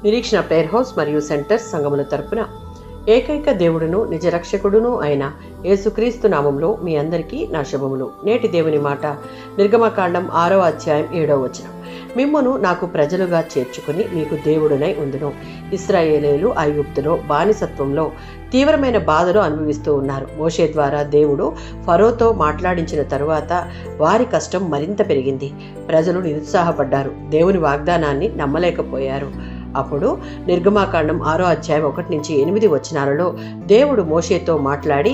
నిరీక్షణ prayer house మరియు centre సంఘముల తరపున ఏకైక దేవుడును నిజ రక్షకుడును అయిన యేసుక్రీస్తు నామంలో మీ అందరికీ నా శుభములు. నేటి దేవుని మాట నిర్గమకాండం 6వ అధ్యాయం 7వ వచనం. మిమ్మును నాకు ప్రజలుగా చేర్చుకుని మీకు దేవుడునై ఉందును. ఇశ్రాయేలీయులు ఐగుప్తులో బానిసత్వంలో తీవ్రమైన బాధలు అనుభవిస్తూ ఉన్నారు. మోషే ద్వారా దేవుడు ఫరోతో మాట్లాడించిన తరువాత వారి కష్టం మరింత పెరిగింది. ప్రజలు నిరుత్సాహపడ్డారు, దేవుని వాగ్దానాన్ని నమ్మలేకపోయారు. అప్పుడు నిర్గమాకాండం 6వ అధ్యాయం 1-8 వచనాలలో దేవుడు మోషేతో మాట్లాడి,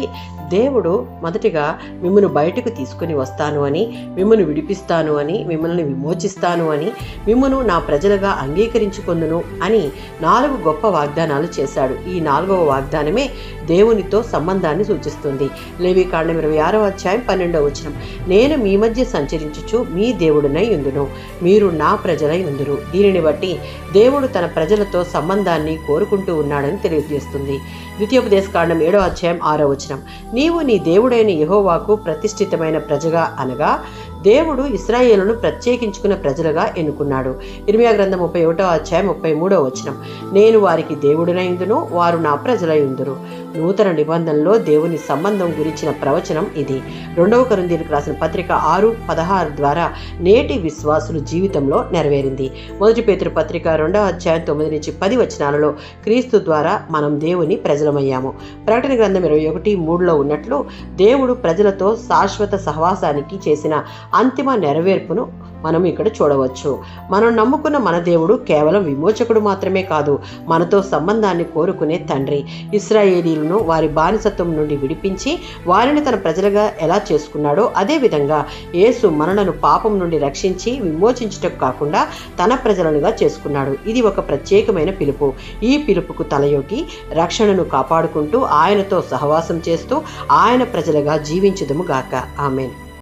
దేవుడు మొదటిగా మిమ్మల్ని బయటకు తీసుకుని వస్తాను అని, మిమ్మల్ని విడిపిస్తాను అని, మిమ్మల్ని విమోచిస్తాను అని, మిమ్మను నా ప్రజలుగా అంగీకరించుకొందును అని 4 గొప్ప వాగ్దానాలు చేశాడు. ఈ 4వ వాగ్దానమే దేవునితో సంబంధాన్ని సూచిస్తుంది. లేవీకాండం 26వ అధ్యాయం 12వ వచనం. నేను మీ మధ్య సంచరించుచు మీ దేవుడునై ఉందును, మీరు నా ప్రజలై ఉందురు. దీనిని బట్టి దేవుడు తన ప్రజలతో సంబంధాన్ని కోరుకుంటూ ఉన్నాడని తెలియజేస్తుంది. ద్వితీయోపదేశకాండం 7వ అధ్యాయం 6వ వచనం. నీవు నీ దేవుడైన యెహోవాకు ప్రతిష్ఠితమైన ప్రజగా అనగా దేవుడు ఇశ్రాయేలును ప్రత్యేకించుకున్న ప్రజలుగా ఎన్నుకున్నాడు. ఇర్మియా గ్రంథం 31వ అధ్యాయం 33వ వచనం. నేను వారికి దేవుడినై ఉందును, వారు నా ప్రజలై ఉందురు. నూతన నిబంధనలో దేవుని సంబంధం గురించిన ప్రవచనం ఇది. 2వ కొరింథీయులకు రాసిన పత్రిక 6:16 ద్వారా నేటి విశ్వాసుల జీవితంలో నెరవేరింది. 1 పేతురు పత్రిక 2వ అధ్యాయం 9-10 వచనాలలో క్రీస్తు ద్వారా మనం దేవుని ప్రజలమయ్యాము. ప్రకటన గ్రంథం 21:3లో ఉన్నట్లు దేవుడు ప్రజలతో శాశ్వత సహవాసానికి చేసిన అంతిమ నెరవేర్పును మనం ఇక్కడ చూడవచ్చు. మనం నమ్ముకున్న మన దేవుడు కేవలం విమోచకుడు మాత్రమే కాదు, మనతో సంబంధాన్ని కోరుకునే తండ్రి. ఇశ్రాయేలీయులను వారి బానిసత్వం నుండి విడిపించి వారిని తన ప్రజలుగా ఎలా చేసుకున్నాడో అదే విధంగా యేసు మనలను పాపం నుండి రక్షించి విమోచించుటకు కాకుండా తన ప్రజలనుగా చేసుకున్నాడు. ఇది ఒక ప్రత్యేకమైన పిలుపు. ఈ పిలుపుకు తలయొగ్గి రక్షణను కాపాడుకుంటూ ఆయనతో సహవాసం చేస్తూ ఆయన ప్రజలుగా జీవించుదుము గాక. ఆమేన్.